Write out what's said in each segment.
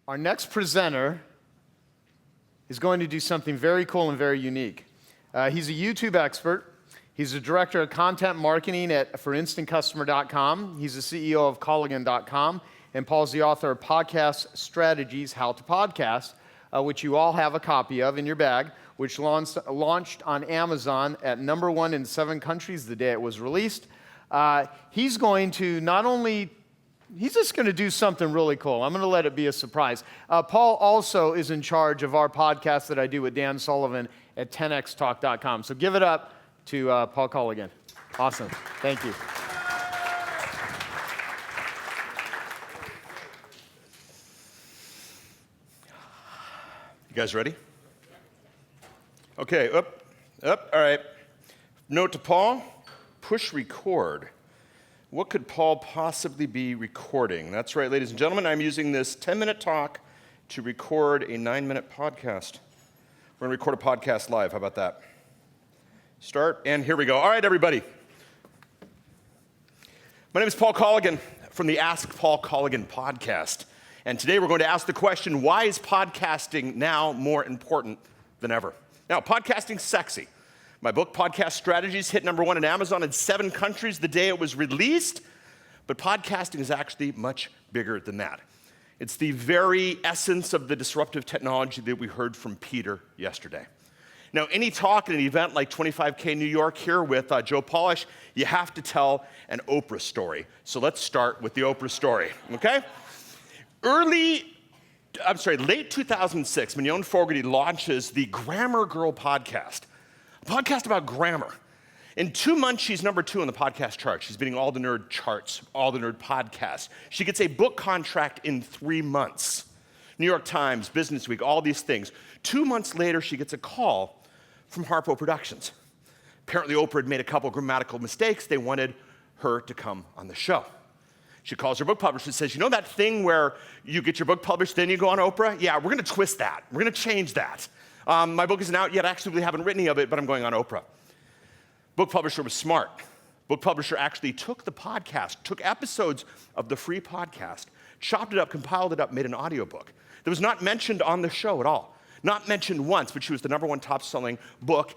Our next presenter is going to do something very cool and very unique. He's a YouTube expert. He's a director of content marketing at forinstantcustomer.com. He's the CEO of Colligan.com. And Paul's the author of Podcast Strategies, How to Podcast, which you all have a copy of in your bag, which launched on Amazon at #1 in 7 countries the day it was released. He's just going to do something really cool. I'm going to let it be a surprise. Paul also is in charge of our podcast that I do with Dan Sullivan at 10xtalk.com. So give it up to Paul Colligan. Awesome. Thank you. You guys ready? Okay, up, all right. Note to Paul, push record. What could Paul possibly be recording? That's right, ladies and gentlemen, I'm using this 10-minute talk to record a 9-minute podcast. We're gonna record a podcast live, how about that? Start, and here we go. All right, everybody. My name is Paul Colligan from the Ask Paul Colligan podcast. And today we're going to ask the question, why is podcasting now more important than ever? Now, podcasting's sexy. My book, Podcast Strategies, hit #1 in Amazon in 7 countries the day it was released, but podcasting is actually much bigger than that. It's the very essence of the disruptive technology that we heard from Peter yesterday. Now, any talk at an event like 25K New York here with Joe Polish, you have to tell an Oprah story. So let's start with the Oprah story, okay? Late 2006, Mignon Fogarty launches the Grammar Girl podcast, a podcast about grammar. In 2 months, she's #2 on the podcast chart. She's beating all the nerd charts, all the nerd podcasts. She gets a book contract in 3 months. New York Times, Business Week, all these things. 2 months later, she gets a call from Harpo Productions. Apparently, Oprah had made a couple grammatical mistakes. They wanted her to come on the show. She calls her book publisher and says, you know that thing where you get your book published, then you go on Oprah? Yeah, we're gonna twist that. We're gonna change that. My book isn't out yet. Actually, we haven't written any of it, but I'm going on Oprah. Book publisher was smart. Book publisher actually took the podcast, took episodes of the free podcast, chopped it up, compiled it up, made an audiobook that was not mentioned on the show at all. Not mentioned once, but she was the #1 top-selling book,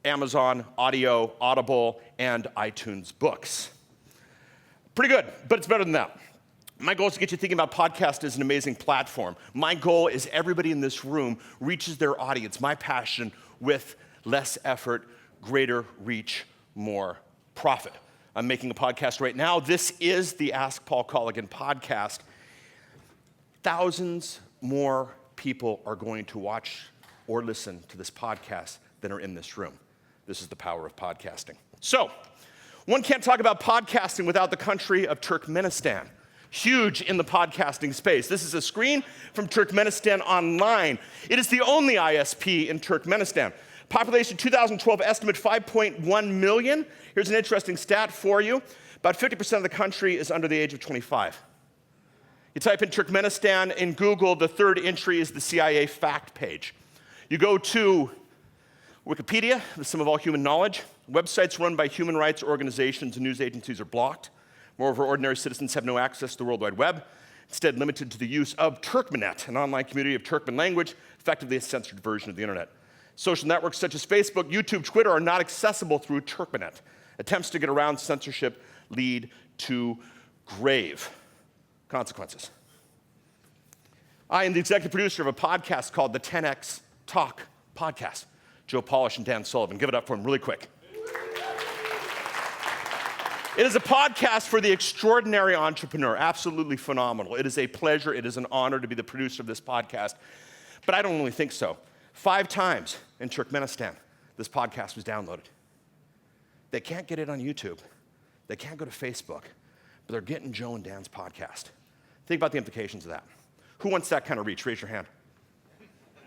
Amazon, Audio, Audible, and iTunes books. Pretty good, but it's better than that. My goal is to get you thinking about podcast as an amazing platform. My goal is everybody in this room reaches their audience, my passion, with less effort, greater reach, more profit. I'm making a podcast right now. This is the Ask Paul Colligan podcast. Thousands more people are going to watch or listen to this podcast than are in this room. This is the power of podcasting. So, one can't talk about podcasting without the country of Turkmenistan. Huge in the podcasting space. This is a screen from Turkmenistan Online. It is the only ISP in Turkmenistan. Population 2012 estimate 5.1 million. Here's an interesting stat for you. About 50% of the country is under the age of 25. You type in Turkmenistan in Google, the third entry is the CIA fact page. You go to Wikipedia, the sum of all human knowledge. Websites run by human rights organizations and news agencies are blocked. Moreover, ordinary citizens have no access to the World Wide Web, instead limited to the use of Turkmenet, an online community of Turkmen language, effectively a censored version of the internet. Social networks such as Facebook, YouTube, Twitter are not accessible through Turkmenet. Attempts to get around censorship lead to grave consequences. I am the executive producer of a podcast called the 10X Talk Podcast. Joe Polish and Dan Sullivan. Give it up for them really quick. It is a podcast for the extraordinary entrepreneur, absolutely phenomenal. It is a pleasure, it is an honor to be the producer of this podcast. But I don't only think so. 5 times in Turkmenistan, this podcast was downloaded. They can't get it on YouTube. They can't go to Facebook, but they're getting Joe and Dan's podcast. Think about the implications of that. Who wants that kind of reach? Raise your hand.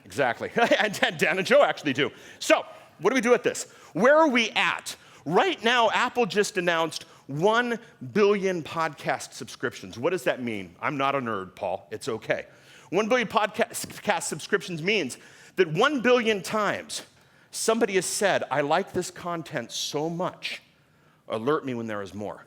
Exactly. And Dan and Joe actually do. So, what do we do with this? Where are we at? Right now, Apple just announced 1 billion podcast subscriptions. What does that mean? I'm not a nerd, Paul. It's okay. 1 billion podcast subscriptions means that 1 billion times somebody has said, I like this content so much, alert me when there is more.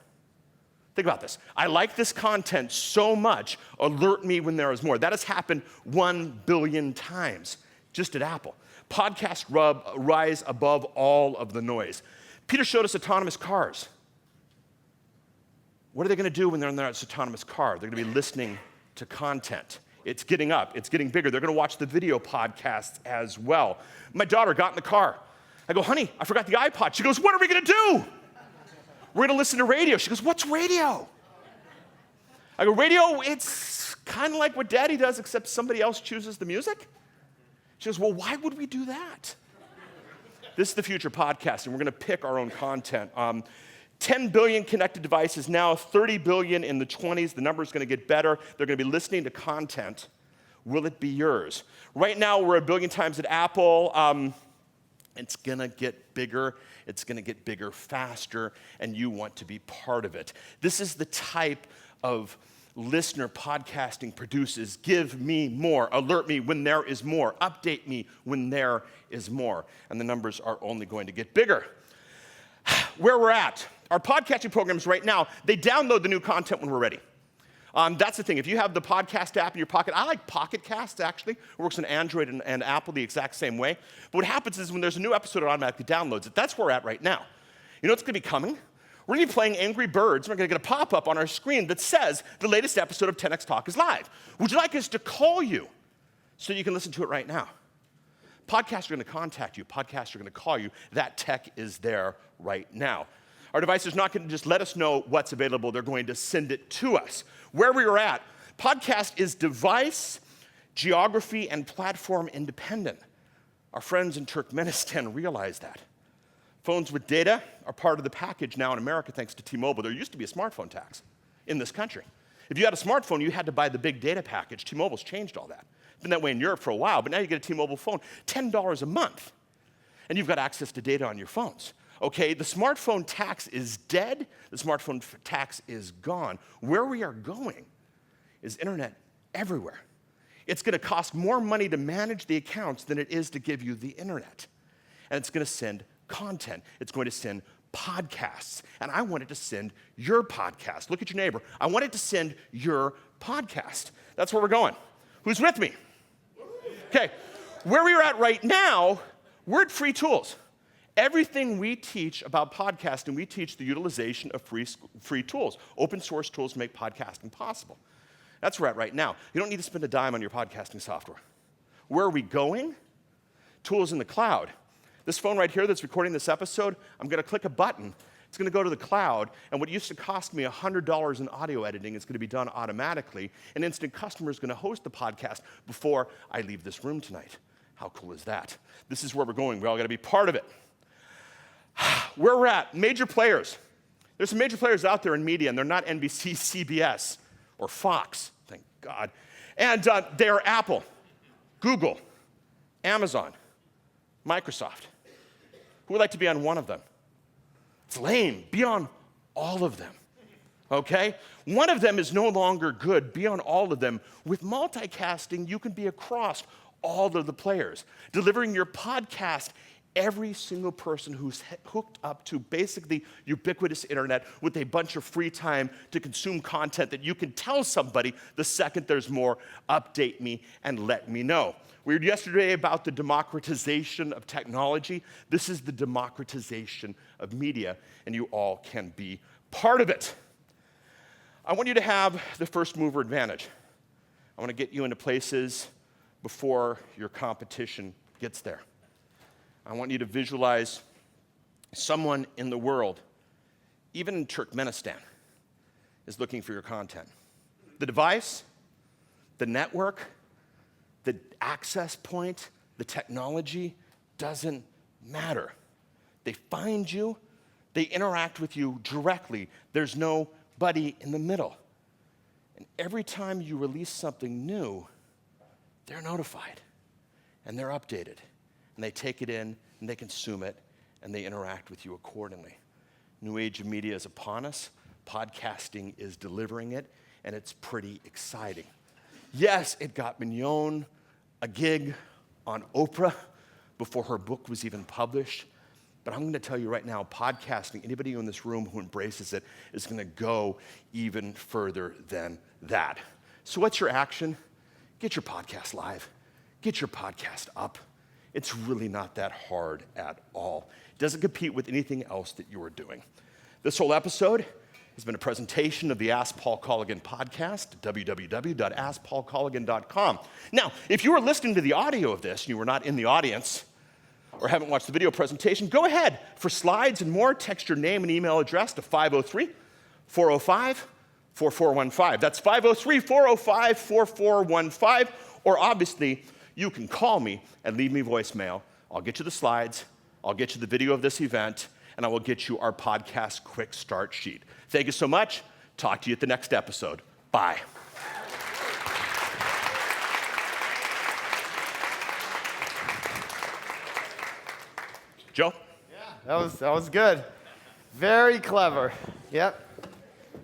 Think about this. I like this content so much, alert me when there is more. That has happened 1 billion times just at Apple. Podcasts rise above all of the noise. Peter showed us autonomous cars. What are they going to do when they're in this autonomous car? They're going to be listening to content. It's getting up. It's getting bigger. They're going to watch the video podcasts as well. My daughter got in the car. I go, honey, I forgot the iPod. She goes, what are we going to do? We're going to listen to radio. She goes, what's radio? I go, radio, it's kind of like what Daddy does, except somebody else chooses the music. She goes, well, why would we do that? This is the future podcasting. We're going to pick our own content. 10 billion connected devices now, 30 billion in the 20s. The number is going to get better. They're going to be listening to content. Will it be yours? Right now, we're 1 billion times at Apple. It's going to get bigger. It's going to get bigger faster, and you want to be part of it. This is the type of listener podcasting produces. Give me more. Alert me when there is more. Update me when there is more. And the numbers are only going to get bigger. Where we're at, our podcasting programs right now, they download the new content when we're ready. That's the thing. If you have the podcast app in your pocket, I like Pocket Casts, actually. It works on Android and Apple the exact same way. But what happens is when there's a new episode, it automatically downloads it. That's where we're at right now. You know what's going to be coming? We're going to be playing Angry Birds, and we're going to get a pop-up on our screen that says the latest episode of 10X Talk is live. Would you like us to call you so you can listen to it right now? Podcasts are going to contact you. Podcasts are going to call you. That tech is there right now. Our device is not going to just let us know what's available. They're going to send it to us. Where we are at, podcast is device, geography, and platform independent. Our friends in Turkmenistan realize that. Phones with data are part of the package now in America thanks to T-Mobile. There used to be a smartphone tax in this country. If you had a smartphone, you had to buy the big data package. T-Mobile's changed all that. It's been that way in Europe for a while, but now you get a T-Mobile phone, $10 a month, and you've got access to data on your phones. Okay, the smartphone tax is dead. The smartphone tax is gone. Where we are going is internet everywhere. It's going to cost more money to manage the accounts than it is to give you the internet. And it's going to send content. It's going to send podcasts. And I want it to send your podcast. Look at your neighbor. I want it to send your podcast. That's where we're going. Who's with me? Okay, where we're at right now, we're at free tools. Everything we teach about podcasting, we teach the utilization of free tools, open source tools to make podcasting possible. That's where we're at right now. You don't need to spend a dime on your podcasting software. Where are we going? Tools in the cloud. This phone right here that's recording this episode, I'm going to click a button. It's going to go to the cloud, and what used to cost me $100 in audio editing is going to be done automatically. An instant customer is going to host the podcast before I leave this room tonight. How cool is that? This is where we're going. We all got to be part of it. Where we're at, major players. There's some major players out there in media, and they're not NBC, CBS, or Fox, thank God. And they are Apple, Google, Amazon, Microsoft. Who would like to be on one of them? It's lame. Be on all of them, okay? One of them is no longer good. Be on all of them. With multicasting, you can be across all of the players, delivering your podcast every single person who's hooked up to basically ubiquitous internet with a bunch of free time to consume content that you can tell somebody the second there's more, update me and let me know. We heard yesterday about the democratization of technology. This is the democratization of media, and you all can be part of it. I want you to have the first mover advantage. I want to get you into places before your competition gets there. I want you to visualize someone in the world, even in Turkmenistan, is looking for your content. The device, the network, the access point, the technology doesn't matter. They find you, they interact with you directly. There's nobody in the middle. And every time you release something new, they're notified and they're updated. And they take it in, and they consume it, and they interact with you accordingly. New age of media is upon us. Podcasting is delivering it, and it's pretty exciting. Yes, it got Mignon a gig on Oprah before her book was even published, But I'm going to tell you right now, podcasting, anybody in this room who embraces it is going to go even further than that. So what's your action? Get your podcast live. Get your podcast up. It's really not that hard at all. It doesn't compete with anything else that you are doing. This whole episode has been a presentation of the Ask Paul Colligan podcast at www.askpaulcolligan.com. Now, if you are listening to the audio of this and you were not in the audience or haven't watched the video presentation, go ahead. For slides and more, text your name and email address to 503-405-4415. That's 503-405-4415. Or obviously, you can call me and leave me voicemail. I'll get you the slides, I'll get you the video of this event, and I will get you our podcast quick start sheet. Thank you so much. Talk to you at the next episode. Bye. Joe? Yeah, that was good. Very clever. Yep.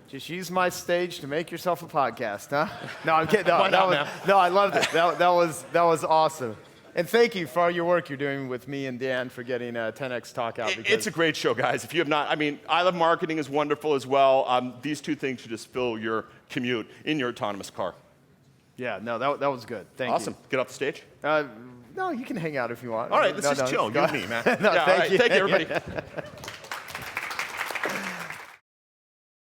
Just use my stage to make yourself a podcast, huh? No, I'm kidding. No, I loved it. That was awesome. And thank you for all your work you're doing with me and Dan for getting 10X Talk out. It's a great show, guys. If you have not, I Love Marketing is wonderful as well. These two things should just fill your commute in your autonomous car. Yeah, no, that was good. Thank you. Awesome. Get off the stage. No, you can hang out if you want. All right, let's just chill. You and me, man. No, yeah, thank you. Thank you, everybody.